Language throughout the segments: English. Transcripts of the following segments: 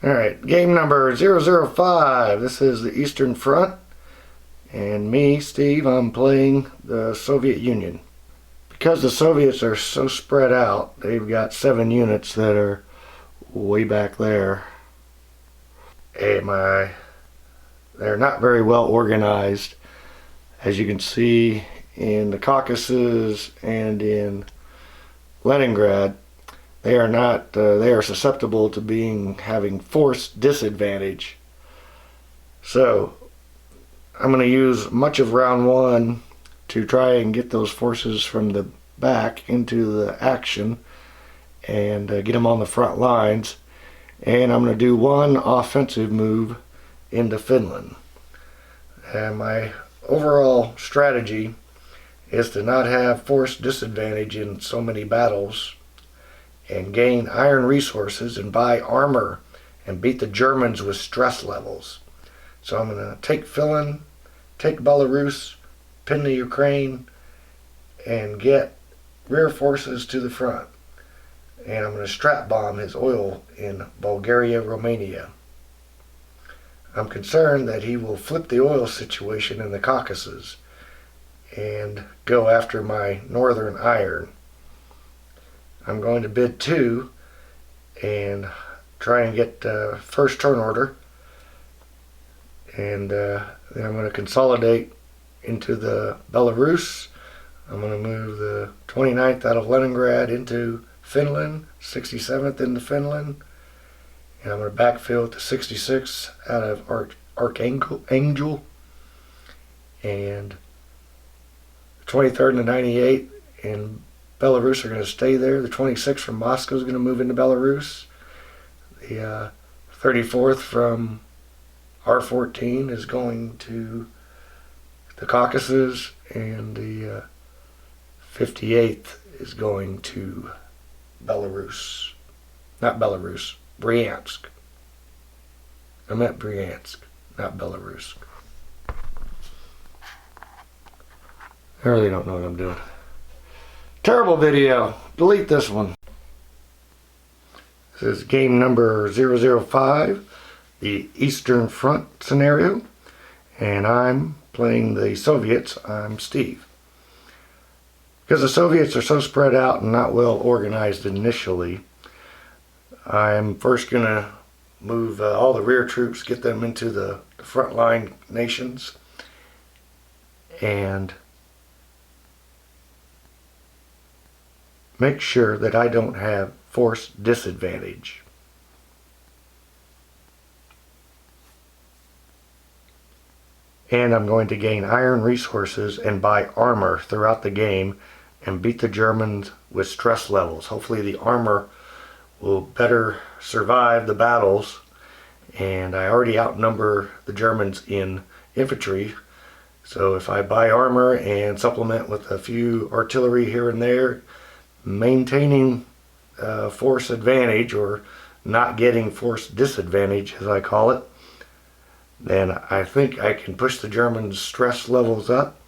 Alright, game number 005. This is the Eastern Front. And me, Steve, I'm playing the Soviet Union. Because the Soviets are so spread out, they've got 7 units that are way back there. And they're not very well organized. As you can see in the Caucasus and in Leningrad, they are susceptible to having force disadvantage. So I'm going to use much of round 1 to try and get those forces from the back into the action and get them on the front lines. And I'm going to do one offensive move into Finland. And my overall strategy is to not have force disadvantage in so many battles and gain iron resources and buy armor and beat the Germans with stress levels. So I'm going to take Finland, take Belarus, pin the Ukraine, and get rear forces to the front. And I'm going to strap bomb his oil in Bulgaria, Romania. I'm concerned that he will flip the oil situation in the Caucasus and go after my northern iron. I'm going to bid 2 and try and get first turn order, and then I'm going to consolidate into the Belarus. I'm going to move the 29th out of Leningrad into Finland, 67th into Finland, and I'm going to backfill the 66th out of Archangel, and the 23rd and the 98th in Belarus are going to stay there. The 26th from Moscow is going to move into Belarus. The 34th from R14 is going to the Caucasus, and the 58th is going to Belarus. Not Belarus, Briansk. I meant Briansk, not Belarus. I really don't know what I'm doing. Terrible video. Delete this one. This is game number 005, the Eastern Front scenario, and I'm playing the Soviets. I'm Steve. Because the Soviets are so spread out and not well organized initially, I'm first going to move all the rear troops, get them into the frontline nations, and make sure that I don't have force disadvantage. And I'm going to gain iron resources and buy armor throughout the game and beat the Germans with stress levels. Hopefully the armor will better survive the battles, and I already outnumber the Germans in infantry. So if I buy armor and supplement with a few artillery here and there, maintaining force advantage, or not getting force disadvantage as I call it, then I think I can push the Germans' stress levels up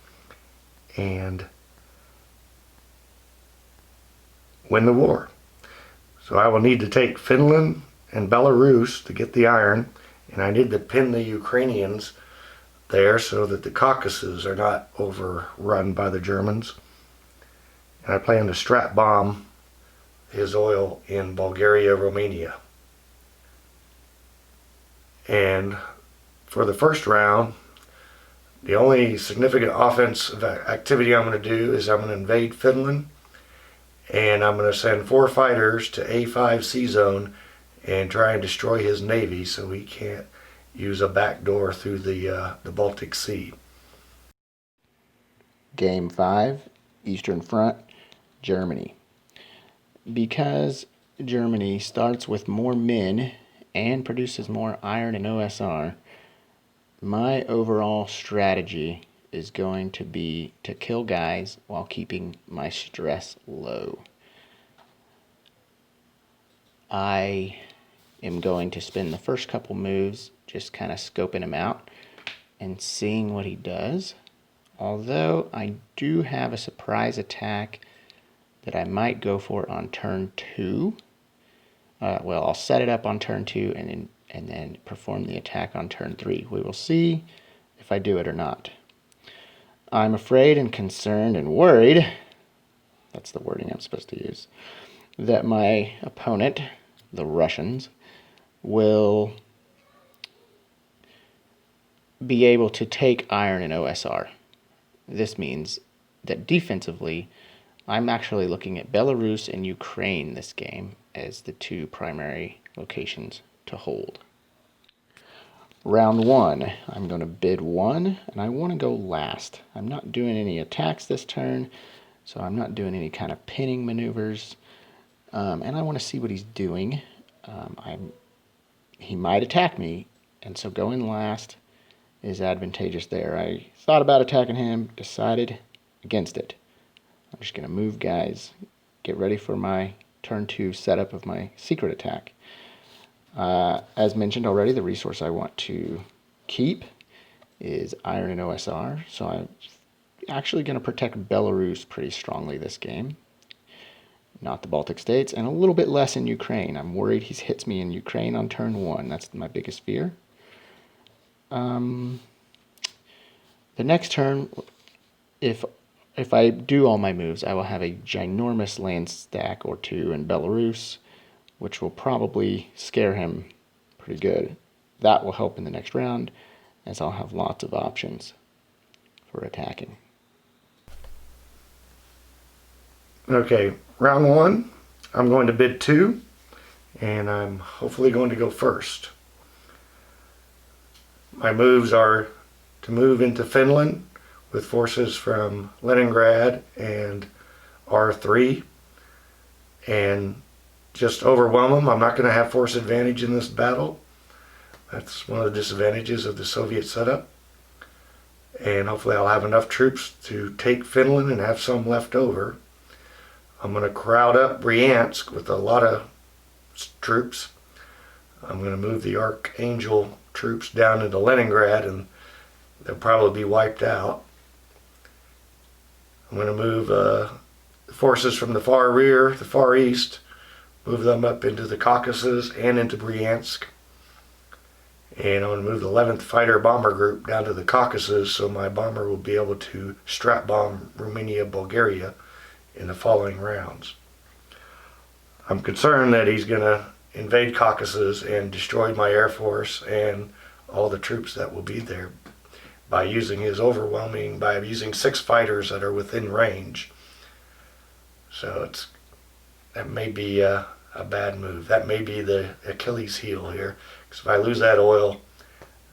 and win the war. So I will need to take Finland and Belarus to get the iron, and I need to pin the Ukrainians there so that the Caucasus are not overrun by the Germans. And I plan to strap bomb his oil in Bulgaria, Romania. And for the first round, the only significant offensive activity I'm going to do is I'm going to invade Finland, and I'm going to send 4 fighters to A5 Sea Zone and try and destroy his navy so he can't use a back door through the Baltic Sea. Game 5, Eastern Front, Germany. Because Germany starts with more men and produces more iron and OSR, my overall strategy is going to be to kill guys while keeping my stress low. I am going to spend the first couple moves just kind of scoping him out and seeing what he does. Although I do have a surprise attack that I might go for on turn 2. Well, I'll set it up on turn 2 and then and then perform the attack on turn 3. We will see if I do it or not. I'm afraid and concerned and worried, that's the wording I'm supposed to use, that my opponent, the Russians, will be able to take iron and OSR. This means that defensively, I'm actually looking at Belarus and Ukraine this game as the two primary locations to hold. Round 1, I'm going to bid 1, and I want to go last. I'm not doing any attacks this turn, so I'm not doing any kind of pinning maneuvers, and I want to see what he's doing. He might attack me, and so going last is advantageous there. I thought about attacking him, decided against it. I'm just going to move guys, get ready for my turn 2 setup of my secret attack. As mentioned already, the resource I want to keep is iron and OSR, so I'm actually going to protect Belarus pretty strongly this game, not the Baltic states, and a little bit less in Ukraine. I'm worried he hits me in Ukraine on turn 1. That's my biggest fear. The next turn, if I do all my moves, I will have a ginormous land stack or 2 in Belarus, which will probably scare him pretty good. That will help in the next round, as I'll have lots of options for attacking. Okay, round 1, I'm going to bid 2, and I'm hopefully going to go first. My moves are to move into Finland with forces from Leningrad and R3 and just overwhelm them. I'm not going to have force advantage in this battle. That's one of the disadvantages of the Soviet setup. And hopefully I'll have enough troops to take Finland and have some left over. I'm going to crowd up Briansk with a lot of troops. I'm going to move the Archangel troops down into Leningrad, and they'll probably be wiped out. I'm going to move forces from the far rear, the far east, move them up into the Caucasus and into Briansk. And I'm going to move the 11th Fighter Bomber Group down to the Caucasus, so my bomber will be able to strap bomb Romania, Bulgaria in the following rounds. I'm concerned that he's going to invade Caucasus and destroy my air force and all the troops that will be there by using 6 fighters that are within range. So that may be a bad move. That may be the Achilles heel here, because if I lose that oil,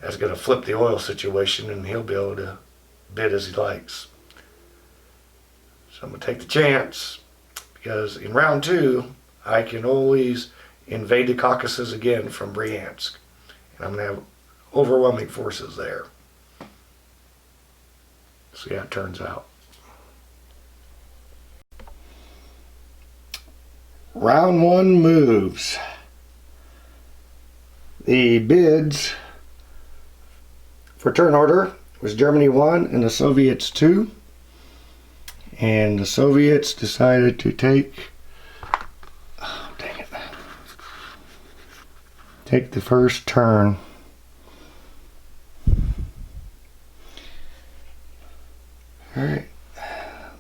that's going to flip the oil situation and he'll be able to bid as he likes. So I'm going to take the chance, because in round 2 I can always invade the Caucasus again from Briansk, and I'm going to have overwhelming forces there. See how it turns out. Round 1 moves. The bids for turn order was Germany 1 and the Soviets 2. And the Soviets decided to take the first turn. Alright.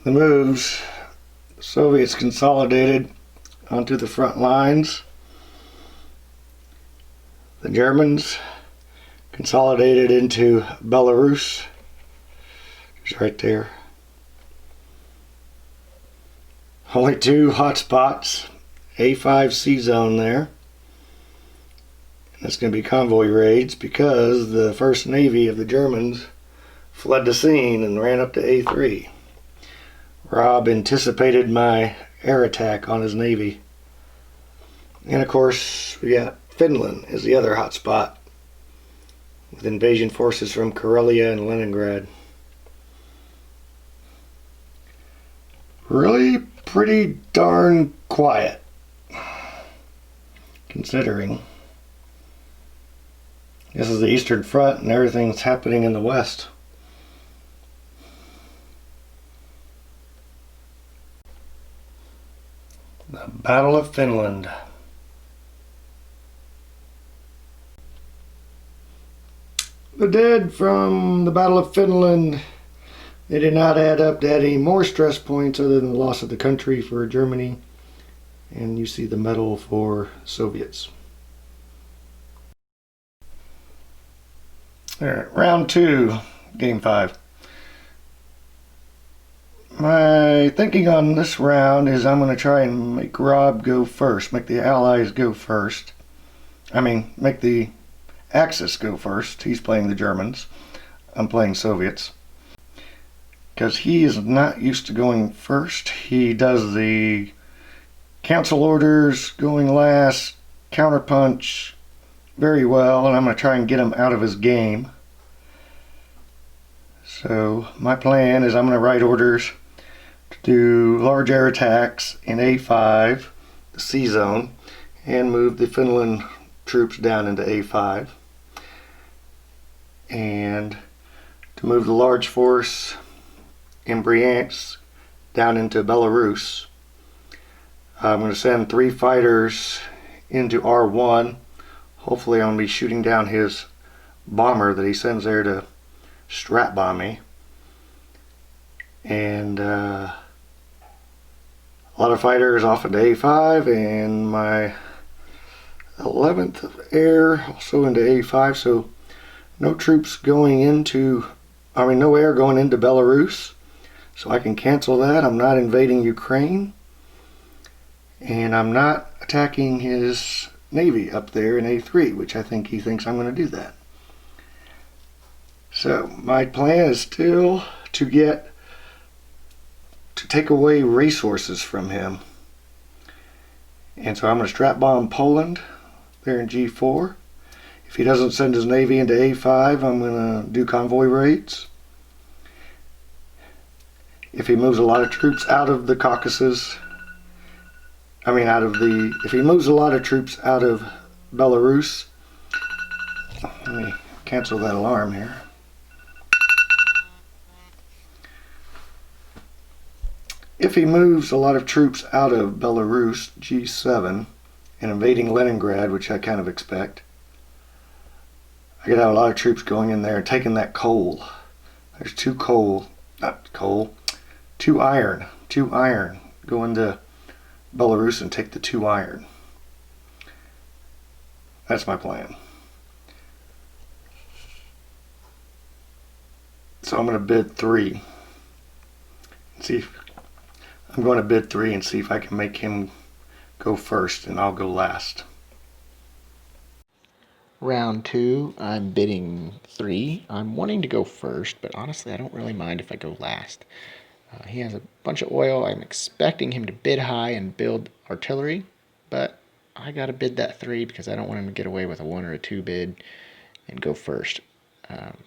The moves. The Soviets consolidated onto the front lines. The Germans consolidated into Belarus. It's right there. Only 2 hot spots. A5C zone there. And that's going to be convoy raids, because the 1st Navy of the Germans fled the scene and ran up to A3. Rob anticipated my air attack on his navy. And of course, we got Finland as the other hot spot, with invasion forces from Karelia and Leningrad. Really pretty darn quiet, considering this is the Eastern Front and everything's happening in the West. The Battle of Finland. of dead from the Battle of Finland. They did not add up to add any more stress points other than the loss of the country for Germany. And you see the medal for Soviets. All right, round 2, game 5. My thinking on this round is I'm going to try and make Rob go first, make the Allies go first. Make the Axis go first. He's playing the Germans. I'm playing Soviets. Because he is not used to going first. He does the council orders, going last, counterpunch very well, and I'm going to try and get him out of his game. So my plan is I'm going to write orders to do large air attacks in A5, the C zone, and move the Finland troops down into A5. And to move the large force in Briansk down into Belarus. I'm going to send 3 fighters into R1. Hopefully I'm going to be shooting down his bomber that he sends there to strap bomb me. And a lot of fighters off into A5, and my 11th air also into A5, so no troops going into, no air going into Belarus, so I can cancel that. I'm not invading Ukraine, and I'm not attacking his navy up there in A3, which I think he thinks I'm going to do that. So my plan is still to take away resources from him. And so I'm going to strap bomb Poland there in G4. If he doesn't send his navy into A5, I'm going to do convoy raids. If he moves a lot of troops out of the Caucasus, if he moves a lot of troops out of Belarus, let me cancel that alarm here. If he moves a lot of troops out of Belarus, G7, and invading Leningrad, which I kind of expect, I could have a lot of troops going in there and taking that coal. There's 2 iron. 2 iron. Go into Belarus and take the 2 iron. That's my plan. So I'm going to bid 3. I'm going to bid 3 and see if I can make him go first, and I'll go last. Round 2, I'm bidding 3. I'm wanting to go first, but honestly I don't really mind if I go last. He has a bunch of oil. I'm expecting him to bid high and build artillery, but I gotta bid that 3 because I don't want him to get away with a 1 or a 2 bid and go first.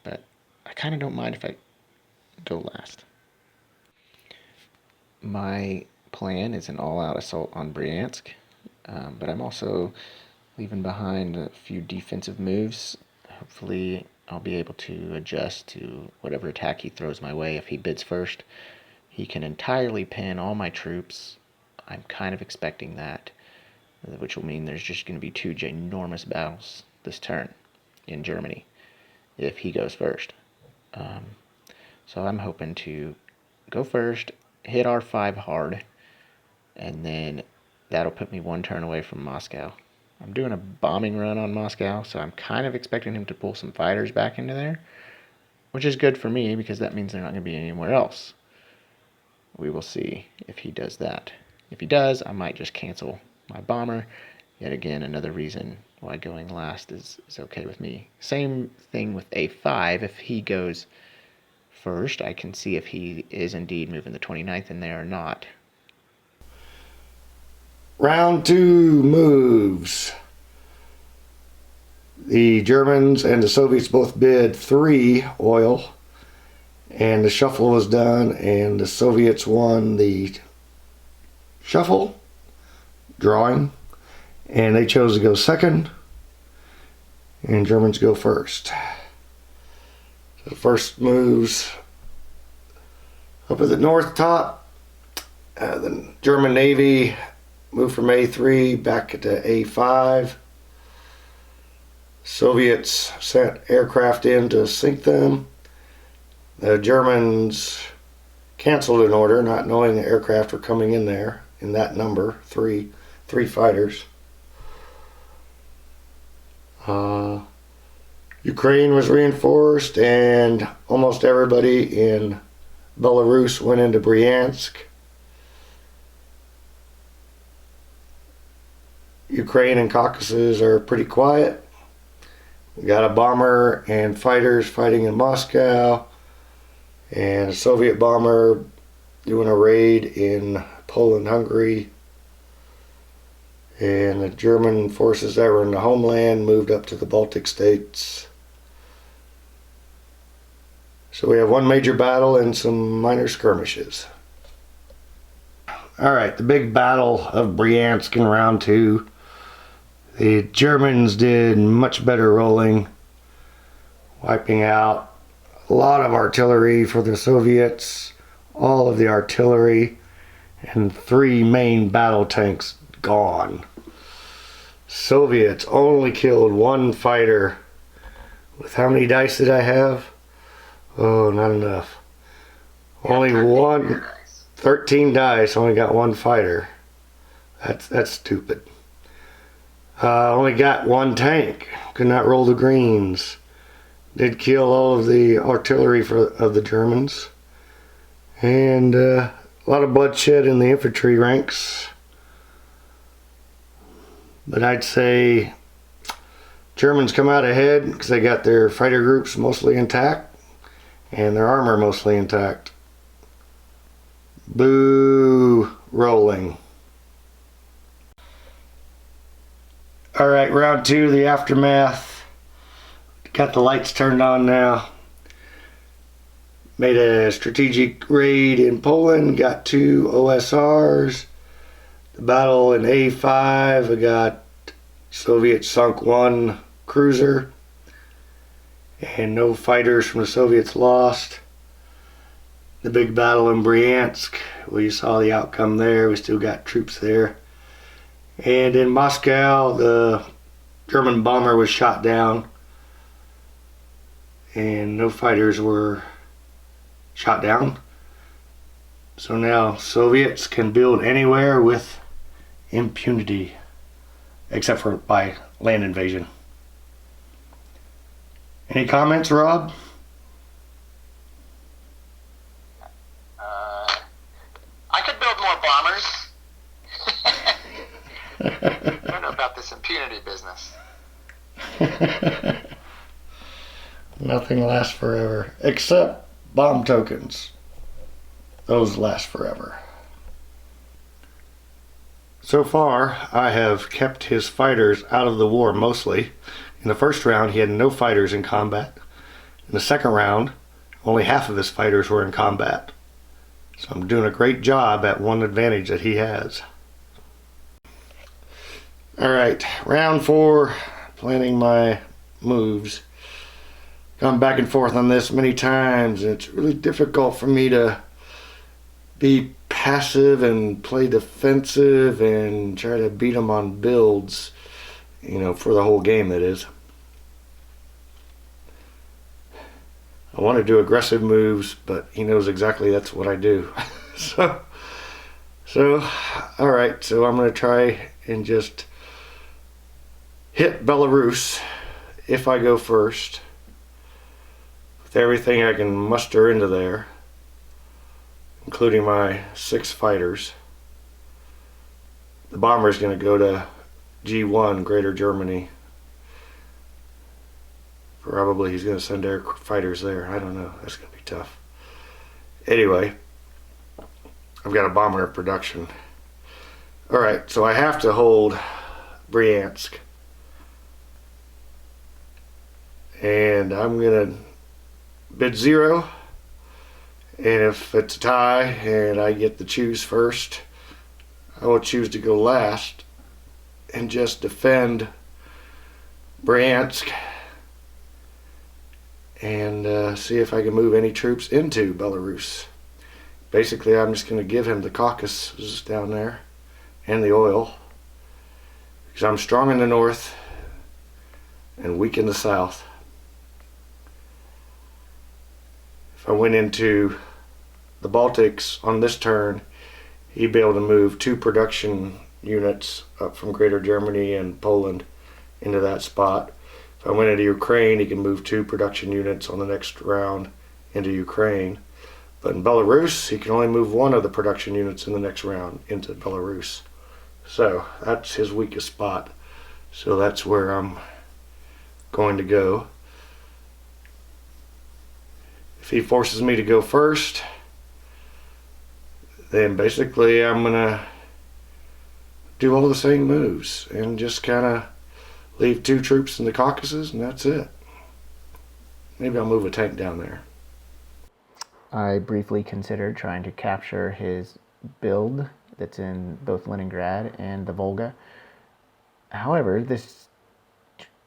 But I kind of don't mind if I go last. My plan is an all-out assault on Briansk, but I'm also leaving behind a few defensive moves. Hopefully I'll be able to adjust to whatever attack he throws my way. If he bids first, he can entirely pin all my troops. I'm kind of expecting that, which will mean there's just going to be 2 ginormous battles this turn in Germany if he goes first. So I'm hoping to go first, hit R5 hard, and then that'll put me 1 turn away from Moscow. I'm doing a bombing run on Moscow, so I'm kind of expecting him to pull some fighters back into there, which is good for me because that means they're not going to be anywhere else. We will see if he does that. If he does, I might just cancel my bomber. Yet again, another reason why going last is okay with me. Same thing with A5. If he goes first, I can see if he is indeed moving the 29th in there or not. Round 2 moves. The Germans and the Soviets both bid 3 oil, and the shuffle was done, and the Soviets won the shuffle, drawing, and they chose to go second, and Germans go first. The first moves up at the north top. The German Navy. Move from A3 back to A5. Soviets sent aircraft in to sink them. The Germans canceled an order, not knowing the aircraft were coming in there in that number, three fighters. Ukraine was reinforced, and almost everybody in Belarus went into Briansk. Ukraine and Caucasus are pretty quiet. We got a bomber and fighters fighting in Moscow, and a Soviet bomber doing a raid in Poland, Hungary. And the German forces that were in the homeland moved up to the Baltic states. So we have one major battle and some minor skirmishes. Alright, the big battle of Briansk in round 2. The Germans did much better rolling, wiping out a lot of artillery for the Soviets, all of the artillery, and 3 main battle tanks gone. Soviets only killed 1 fighter. With how many dice did I have? Oh, not enough. Only 13 dice, only got 1 fighter. That's stupid. Only got 1 tank. Could not roll the greens. Did kill all of the artillery of the Germans. And a lot of bloodshed in the infantry ranks. But I'd say Germans come out ahead because they got their fighter groups mostly intact and their armor mostly intact. Boo, rolling. Alright, round 2, the aftermath. Got the lights turned on now. Made a strategic raid in Poland, got 2 OSRs. The battle in A5, I got Soviet sunk 1 cruiser. And no fighters from the Soviets lost. The big battle in Briansk, we saw the outcome there. We still got troops there. And in Moscow, the German bomber was shot down. And no fighters were shot down. So now Soviets can build anywhere with impunity, except for by land invasion. Any comments, Rob? I could build more bombers. I don't know about this impunity business. Nothing lasts forever, except bomb tokens. Those last forever. So far, I have kept his fighters out of the war mostly. In the first round, he had no fighters in combat. In the second round, only half of his fighters were in combat. So I'm doing a great job at one advantage that he has. Alright, round 4, planning my moves. Gone back and forth on this many times, and it's really difficult for me to be passive and play defensive and try to beat them on builds, for the whole game, that is. I want to do aggressive moves, but he knows exactly that's what I do. so alright, so I'm going to try and just hit Belarus if I go first with everything I can muster into there, including my 6 fighters. The bomber is going to go to G1, Greater Germany. Probably he's going to send air fighters there. I don't know. That's going to be tough. Anyway, I've got a bomber in production. Alright, so I have to hold Briansk. And I'm going to bid 0. And if it's a tie and I get to choose first, I will choose to go last and just defend Briansk and see if I can move any troops into Belarus. Basically, I'm just going to give him the Caucasus down there and the oil, because I'm strong in the north and weaken the south. If I went into the Baltics on this turn, he'd be able to move 2 production units up from Greater Germany and Poland into that spot. If I went into Ukraine, he can move 2 production units on the next round into Ukraine. But in Belarus, he can only move 1 of the production units in the next round into Belarus. So that's his weakest spot. So that's where I'm going to go. If he forces me to go first, then basically I'm going to do all the same moves and just kind of leave 2 troops in the Caucasus, and that's it. Maybe I'll move a tank down there. I briefly considered trying to capture his build that's in both Leningrad and the Volga. However, this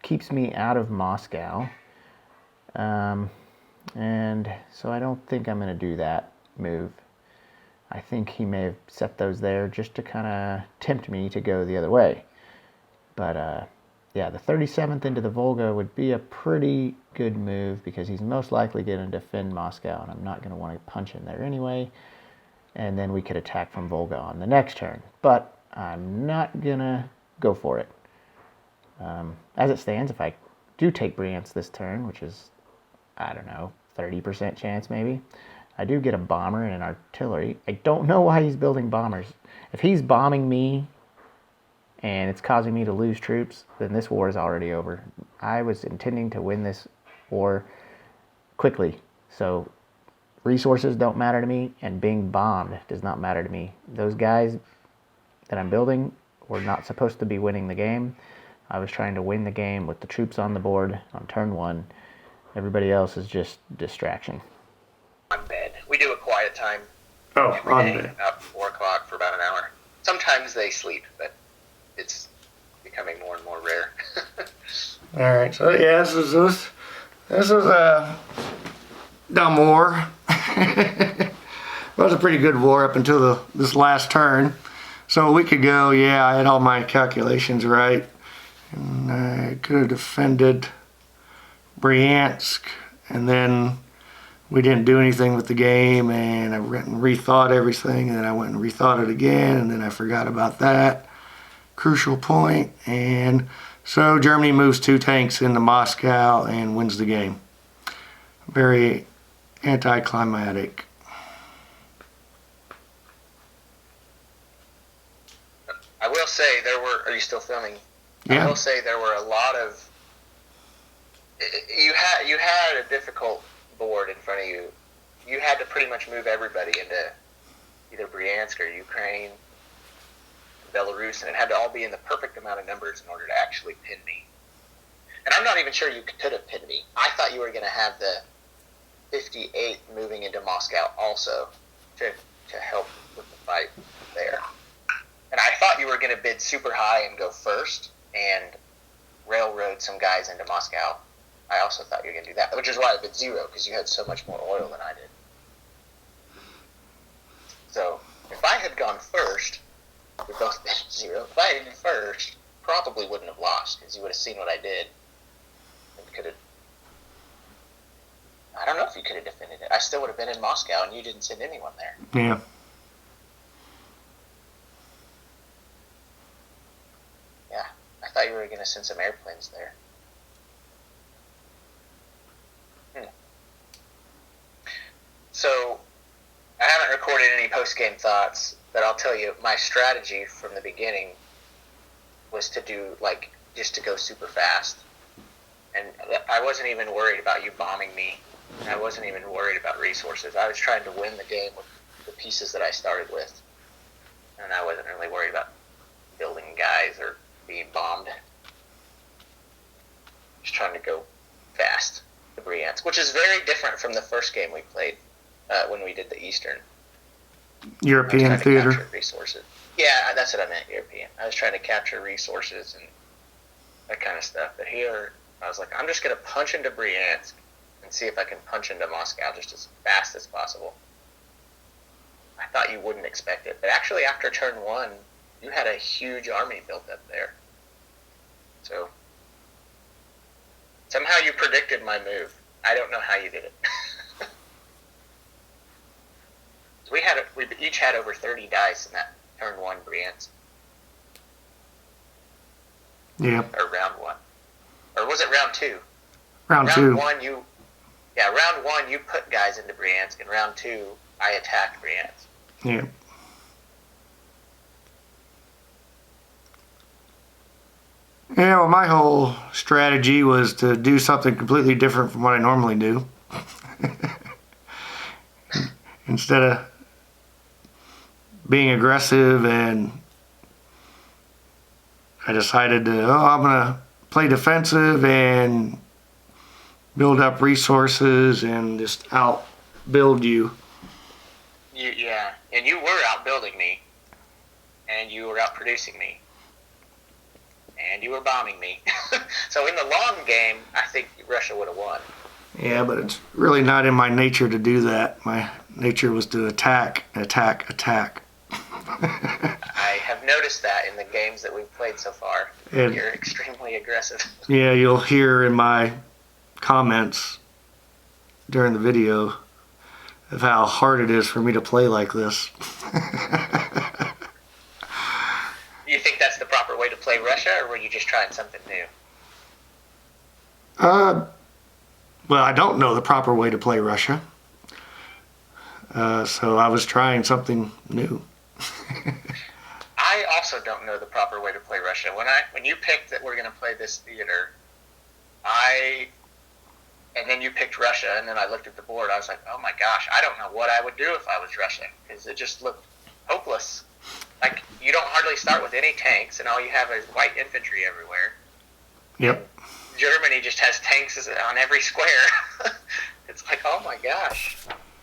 keeps me out of Moscow, and so I don't think I'm going to do that move. I think he may have set those there just to kind of tempt me to go the other way. But yeah, the 37th into the Volga would be a pretty good move because he's most likely going to defend Moscow, and I'm not going to want to punch in there anyway. And then we could attack from Volga on the next turn. But I'm not going to go for it. As it stands, if I do take Briansk this turn, which is, I don't know, 30% chance maybe, I do get a bomber and an artillery. I don't know why he's building bombers. If he's bombing me and it's causing me to lose troops, then this war is already over. I was intending to win this war quickly. So resources don't matter to me, and being bombed does not matter to me. Those guys that I'm building were not supposed to be winning the game. I was trying to win the game with the troops on the board on turn 1. Everybody else is just distraction. On bed. We do a quiet time every day, about 4 o'clock for about an hour. Sometimes they sleep, but it's becoming more and more rare. All right, so yeah, this was a dumb war. It was a pretty good war up until this last turn. So a week ago, yeah, I had all my calculations right, and I could have defended Briansk, and then we didn't do anything with the game, and I went and rethought everything, and then I went and rethought it again, and then I forgot about that crucial point, and so Germany moves 2 tanks into Moscow and wins the game. Very anticlimactic. I will say there were. Are you still filming? Yeah. I will say there were a lot of. You had a difficult board in front of you. You had to pretty much move everybody into either Briansk or Ukraine, Belarus, and it had to all be in the perfect amount of numbers in order to actually pin me. And I'm not even sure you could have pinned me. I thought you were going to have the 58 moving into Moscow also to help with the fight there. And I thought you were going to bid super high and go first and railroad some guys into Moscow. I also thought you were going to do that, which is why I bid 0, because you had so much more oil than I did. So if I had gone first, we both bid 0. If I had been first, probably wouldn't have lost, because you would have seen what I did and could have. I don't know if you could have defended it. I still would have been in Moscow, and you didn't send anyone there. Yeah. Yeah, I thought you were going to send some airplanes there. So, I haven't recorded any post-game thoughts, but I'll tell you, my strategy from the beginning was to do, just to go super fast. And I wasn't even worried about you bombing me. And I wasn't even worried about resources. I was trying to win the game with the pieces that I started with. And I wasn't really worried about building guys or being bombed. Just trying to go fast to Briansk, which is very different from the first game we played when we did the Eastern. European theater. Resources. Yeah, that's what I meant, European. I was trying to capture resources and that kind of stuff. But here, I was like, I'm just going to punch into Briansk and see if I can punch into Moscow just as fast as possible. I thought you wouldn't expect it. But actually, after turn 1, you had a huge army built up there. So, Somehow you predicted my move. I don't know how you did it. We each had over 30 dice in that turn 1 Briansk. Yep. Or round 1. Or was it round 2? Round 2. Round 1 round 1 you put guys into Briansk, and round 2 I attacked Briansk. Yep. Yeah, well, my whole strategy was to do something completely different from what I normally do. Instead of being aggressive, and I decided to, I'm going to play defensive and build up resources and just outbuild you. Yeah, and you were outbuilding me, and you were outproducing me, and you were bombing me. So in the long game, I think Russia would have won. Yeah, but it's really not in my nature to do that. My nature was to attack. I have noticed that in the games that we've played so far. And, you're extremely aggressive. Yeah, you'll hear in my comments during the video of how hard it is for me to play like this. Do you think that's the proper way to play Russia, or were you just trying something new? Well, I don't know the proper way to play Russia. So I was trying something new. I also don't know the proper way to play Russia. When you picked that we're going to play this theater, and then you picked Russia, and then I looked at the board, I was like, oh my gosh, I don't know what I would do if I was Russia, because it just looked hopeless. Like, you don't hardly start with any tanks, and all you have is white infantry everywhere. Yep. Germany just has tanks on every square. It's like, oh my gosh.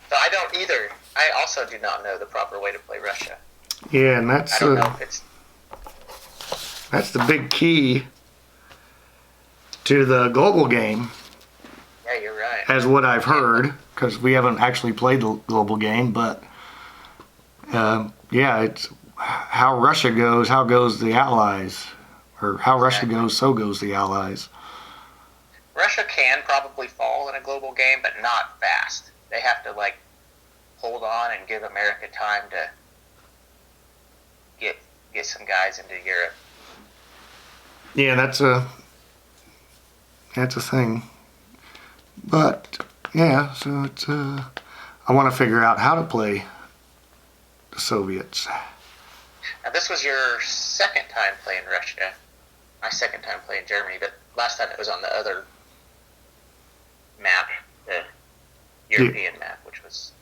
So I don't either. I also do not know the proper way to play Russia. Yeah, and that's I don't know if it's... That's the big key to the global game. Yeah, you're right. As what I've heard, because we haven't actually played the global game, but yeah, it's how Russia goes, how goes the Allies, or how Russia goes, so goes the Allies. Russia can probably fall in a global game, but not fast. They have to hold on and give America time to get some guys into Europe. Yeah, that's a thing. But yeah, so it's I want to figure out how to play the Soviets. Now, this was your second time playing Russia. My second time playing Germany, but last time it was on the other map, the European map, which was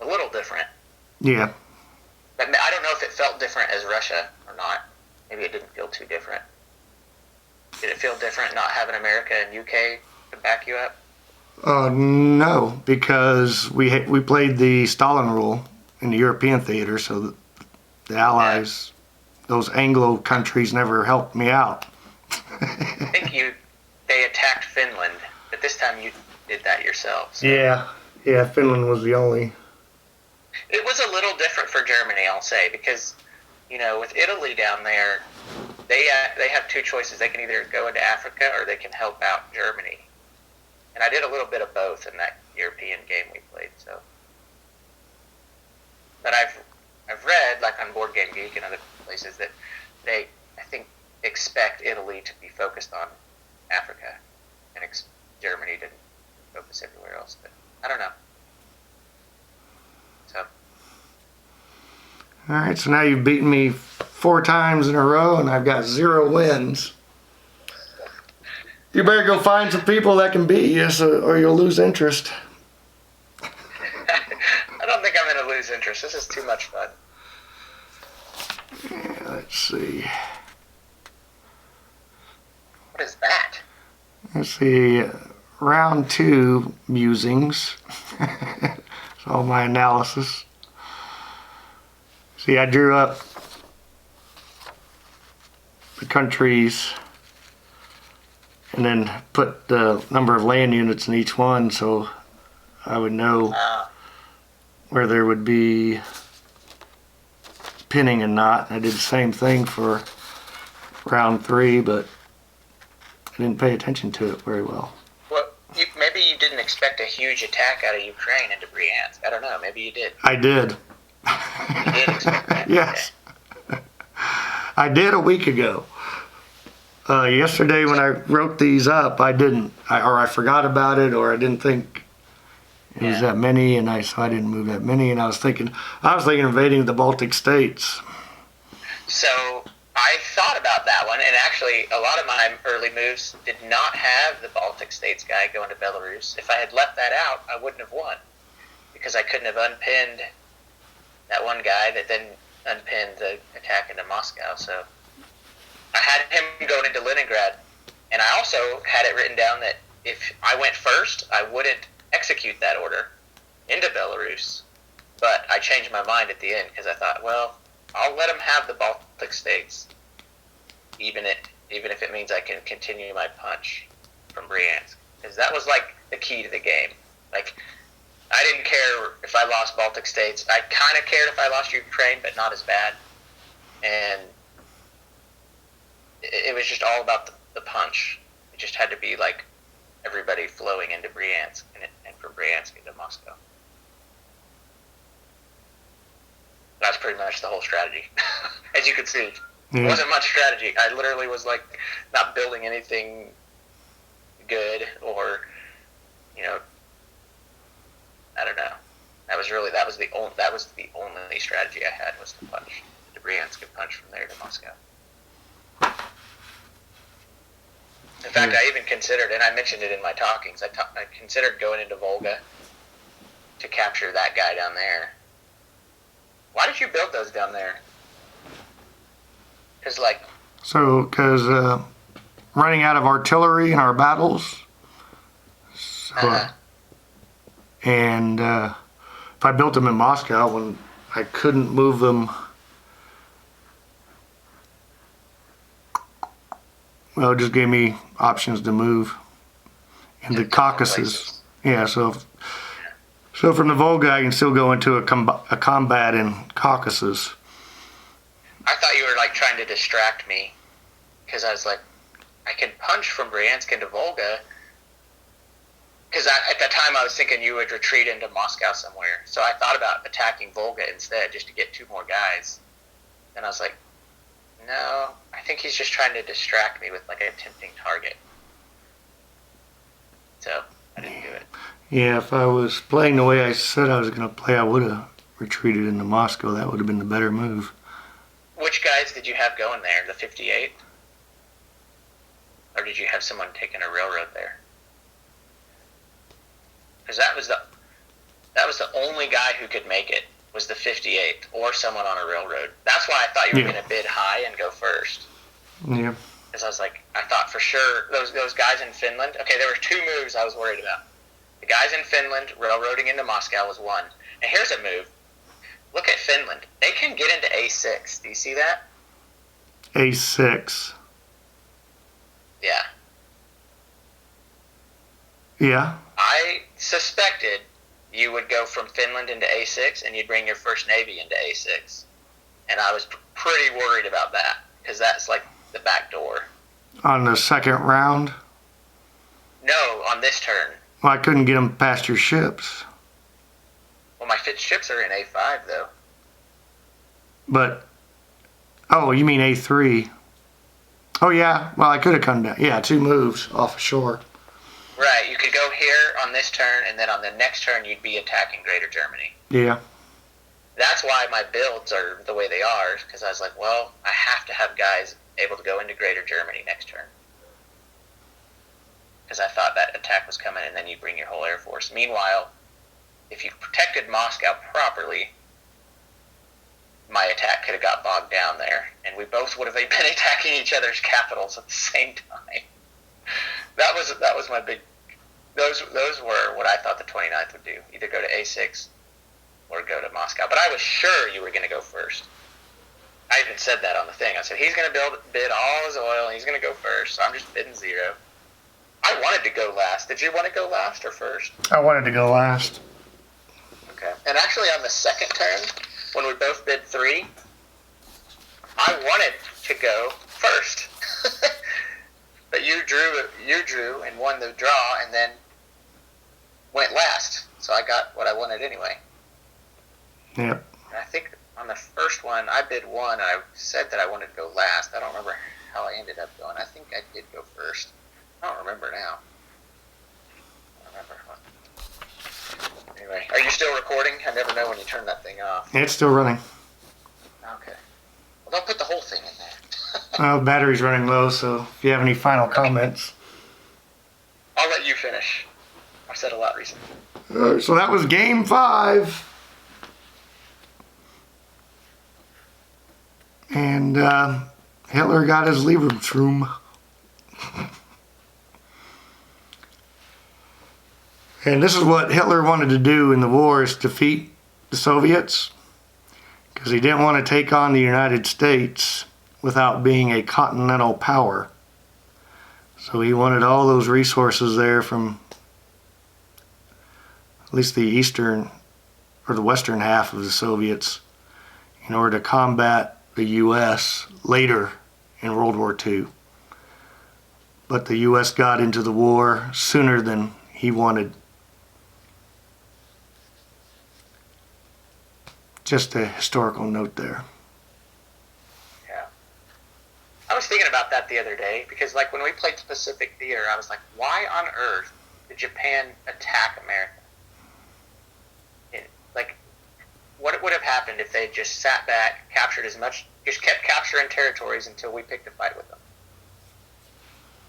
a little different. Yeah. But I don't know if it felt different as Russia or not. Maybe it didn't feel too different. Did it feel different not having America and UK to back you up? No, because we played the Stalin rule in the European theater, so the Allies, those Anglo countries, never helped me out. I think they attacked Finland, but this time you did that yourself. So. Yeah, Finland was the only. It was a little different for Germany, I'll say, because with Italy down there, they have two choices. They can either go into Africa or they can help out Germany. And I did a little bit of both in that European game we played. So, but I've read, on Board Game Geek and other places, that they, I think, expect Italy to be focused on Africa, and Germany to focus everywhere else. But I don't know. So. All right, so now you've beaten me 4 times in a row, and I've got 0 wins. You better go find some people that can beat you, or you'll lose interest. I don't think I'm going to lose interest. This is too much fun. Yeah, let's see. What is that? Let's see. Round 2 musings. It's all my analysis. See, I drew up the countries and then put the number of land units in each one, so I would know where there would be pinning and not. I did the same thing for round 3, but I didn't pay attention to it very well. Well, maybe you didn't expect a huge attack out of Ukraine into Briansk. I don't know. Maybe you did. I did. You did expect that? Yes. Okay. I did a week ago. Yesterday when I wrote these up, I didn't. I forgot about it, or I didn't think it was that many, so I didn't move that many. And I was thinking invading the Baltic states. So I thought about that one, and actually a lot of my early moves did not have the Baltic states guy going to Belarus. If I had left that out, I wouldn't have won, because I couldn't have unpinned that one guy that then unpinned the attack into Moscow. So I had him going into Leningrad, and I also had it written down that if I went first, I wouldn't execute that order into Belarus. But I changed my mind at the end, because I thought, well, I'll let him have the Baltic states, even if it means I can continue my punch from Briansk, because that was like the key to the game. Like, I didn't care if I lost Baltic states. I kind of cared if I lost Ukraine, but not as bad. And it was just all about the punch. It just had to be like everybody flowing into Briansk and from Briansk into Moscow. That's pretty much the whole strategy. As you could see, it wasn't much strategy. I literally was like not building anything good, or I don't know. That was the only strategy I had, was to punch to Briansk and punch from there to Moscow. In fact, I even considered, and I mentioned it in my talkings, I considered going into Volga to capture that guy down there. Why did you build those down there? Because running out of artillery in our battles. So, and if I built them in Moscow, when I couldn't move them, well, it just gave me options to move in the Caucasus. Yeah, so from the Volga, I can still go into a combat in Caucasus. I thought you were like trying to distract me, because I was like, I can punch from Briansk into Volga, because at that time I was thinking you would retreat into Moscow somewhere. So I thought about attacking Volga instead, just to get 2 more guys. And I was like, no, I think he's just trying to distract me with like a tempting target. So I didn't do it. Yeah, if I was playing the way I said I was going to play, I would have retreated into Moscow. That would have been the better move. Which guys did you have going there? The 58? Or did you have someone taking a railroad there? Because that was the only guy who could make it, was the 58, or someone on a railroad. That's why I thought you were going to bid high and go first. Yeah. Because I was like, I thought for sure those guys in Finland. Okay, there were 2 moves I was worried about. The guys in Finland railroading into Moscow was one. And here's a move. Look at Finland. They can get into A6. Do you see that? A6. Yeah. Yeah. I suspected you would go from Finland into A6 and you'd bring your first navy into A6. And I was pretty worried about that, because that's like the back door. On the second round? No, on this turn. Well, I couldn't get them past your ships. Well, my ships are in A5, though. But, oh, you mean A3. Oh, yeah. Well, I could have come down. Yeah, 2 moves off shore. Right. You could go here on this turn, and then on the next turn, you'd be attacking Greater Germany. Yeah. That's why my builds are the way they are, because I was like, well, I have to have guys able to go into Greater Germany next turn. Because I thought that attack was coming, and then you bring your whole air force. Meanwhile, if you protected Moscow properly, my attack could have got bogged down there, and we both would have been attacking each other's capitals at the same time. That was my big. Those were what I thought the 29th would do. Either go to A6 or go to Moscow. But I was sure you were going to go first. I even said that on the thing. I said, he's going to bid all his oil, and he's going to go first, so I'm just bidding 0. I wanted to go last. Did you want to go last or first? I wanted to go last. Okay. And actually on the second turn, when we both bid 3, I wanted to go first. But you drew and won the draw, and then went last. So I got what I wanted anyway. Yep. And I think on the first one, I bid 1, and I said that I wanted to go last. I don't remember how I ended up going. I think I did go first. I don't remember now. I don't remember. Anyway, are you still recording? I never know when you turn that thing off. It's still running. Okay. Well, don't put the whole thing in there. Well, the battery's running low, so if you have any final comments. I'll let you finish. I've said a lot recently. So that was game 5. And Hitler got his Lebensraum. And this is what Hitler wanted to do in the war, is defeat the Soviets, because he didn't want to take on the United States without being a continental power. So he wanted all those resources there from at least the eastern or the western half of the Soviets in order to combat the U.S. later in World War II. But the U.S. got into the war sooner than he wanted. Just a historical note there. Yeah. I was thinking about that the other day, because like when we played Pacific Theater, I was like, why on earth did Japan attack America? Like, what would have happened if they just sat back, just kept capturing territories until we picked a fight with them?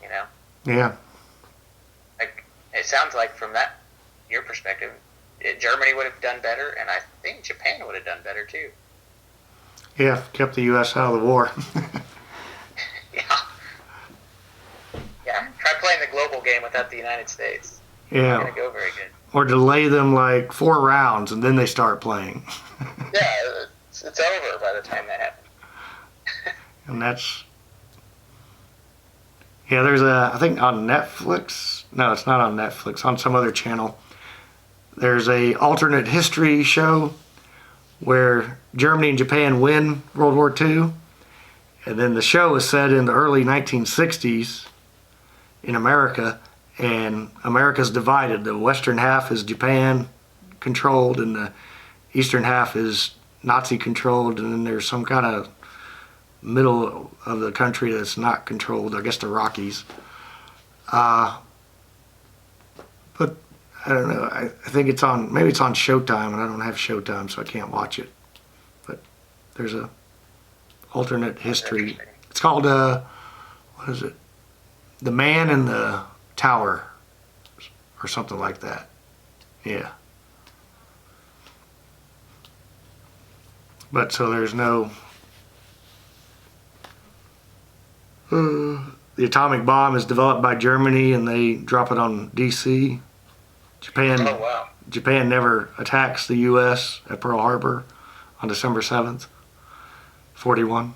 You know? Yeah. Like, it sounds like from your perspective, Germany would have done better, and I think Japan would have done better too. Yeah, kept the U.S. out of the war. Yeah. Yeah. Try playing the global game without the United States. Yeah. It's not going to go very good. Or delay them like 4 rounds and then they start playing. Yeah, it's over by the time that happens. And that's... Yeah, there's I think on Netflix, no, it's not on Netflix, on some other channel, there's a alternate history show where Germany and Japan win World War II, and then the show is set in the early 1960s in America, and America's divided. The western half is Japan controlled and the eastern half is Nazi controlled, and then there's some kind of middle of the country that's not controlled, I guess the Rockies. But I don't know, I think it's on, maybe it's on Showtime, and I don't have Showtime, so I can't watch it. But there's a alternate history. It's called, what is it? The Man in the Tower, or something like that. Yeah. But so there's no... the atomic bomb is developed by Germany, and they drop it on D.C. Japan. Oh, wow. Japan never attacks the U.S. at Pearl Harbor on December 7th, 41.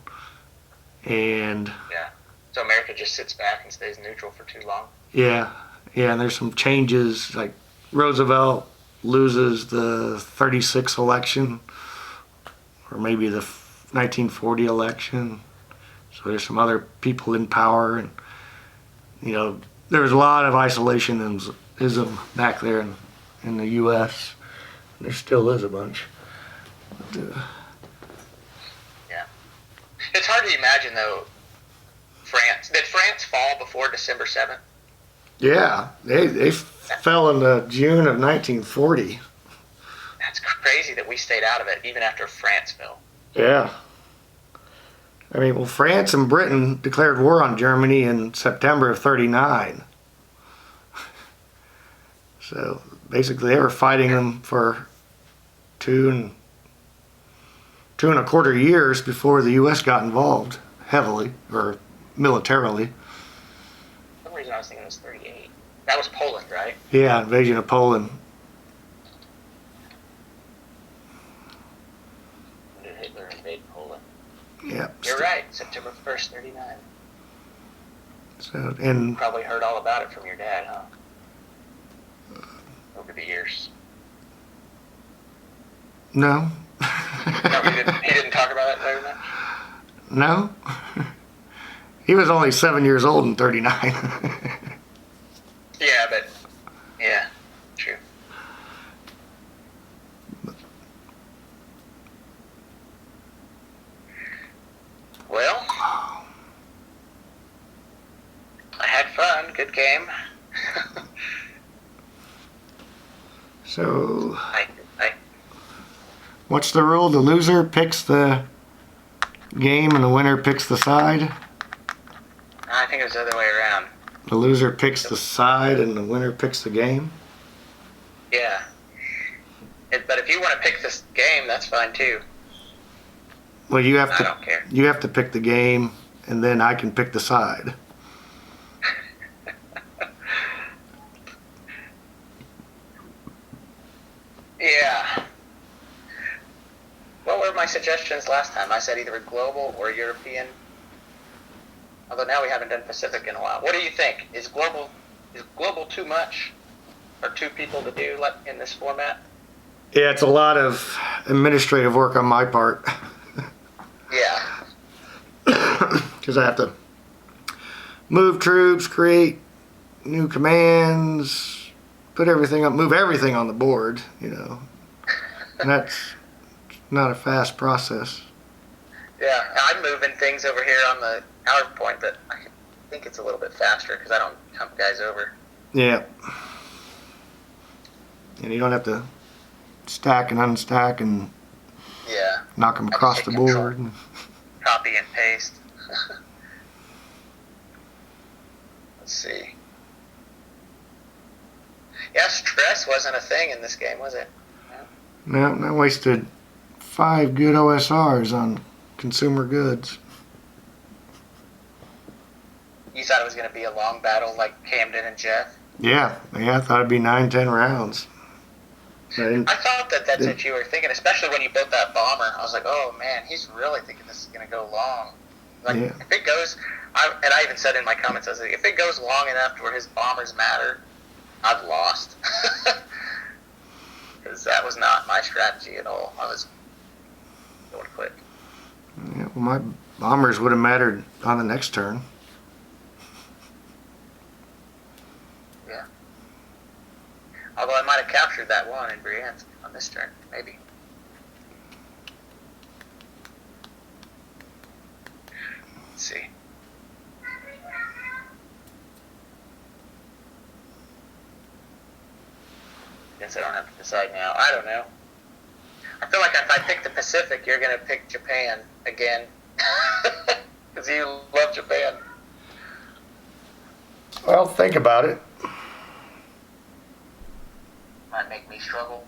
And Yeah. So America just sits back and stays neutral for too long? yeah, and there's some changes, like Roosevelt loses the 36 election, or maybe the 1940 election. So there's some other people in power, and you know, there's a lot of isolationism back there in the U.S. There still is a bunch. But, yeah. It's hard to imagine, though, France. Did France fall before December 7th? yeah, they fell in the June of 1940. That's crazy that we stayed out of it, even after France fell. Yeah. I mean, well, France and Britain declared war on Germany in September of 39. So basically they were fighting them for 2.25 years before the U.S. got involved heavily, or militarily. For some reason I was thinking it was 38. That was Poland, right? Yeah, invasion of Poland. When did Hitler invade Poland? Yeah. You're right, September 1st, 39. So, and Probably heard all about it from your dad, huh? Over the years. no. No, he didn't talk about it very much? No. He was only 7 years old in '39. Yeah, but yeah, true. Well, I had fun. Good game. So, I what's the rule? The loser picks the game and the winner picks the side? I think it was the other way around. The loser picks the side and the winner picks the game? Yeah. But if you want to pick this game, that's fine too. Well, you have I to. don't care. You have to pick the game, and then I can pick the side. Yeah. What were my suggestions last time? I said either global or European. Although now we haven't done Pacific in a while. What do you think? Is global too much for two people to do in this format? Yeah, it's a lot of administrative work on my part. Yeah. Because I have to move troops, create new commands, put everything up, move everything on the board, and that's not a fast process. Yeah, I'm moving things over here on the PowerPoint, but I think it's a little bit faster because I don't hump guys over. Yeah. And you don't have to stack and unstack and Yeah. knock them across the board. Copy and paste. Let's see. Yeah, stress wasn't a thing in this game, was it? No, I wasted 5 good OSRs on consumer goods. You thought it was going to be a long battle like Camden and Jeff? Yeah, I thought it'd be 9-10 rounds. I thought that's what you were thinking, especially when you built that bomber. I was like, oh man, he's really thinking this is going to go long. Like, yeah. If it goes, and I even said in my comments, I was like, if it goes long enough to where his bombers matter, I've lost. Because that was not my strategy at all. I was going to quit. Yeah, well, my bombers would have mattered on the next turn. Yeah. Although I might have captured that one in Briansk on this turn, maybe. Let's see. Guess I don't have to decide now. I don't know. I feel like if I pick the Pacific, you're going to pick Japan again. Because you love Japan. Well, think about it. Might make me struggle.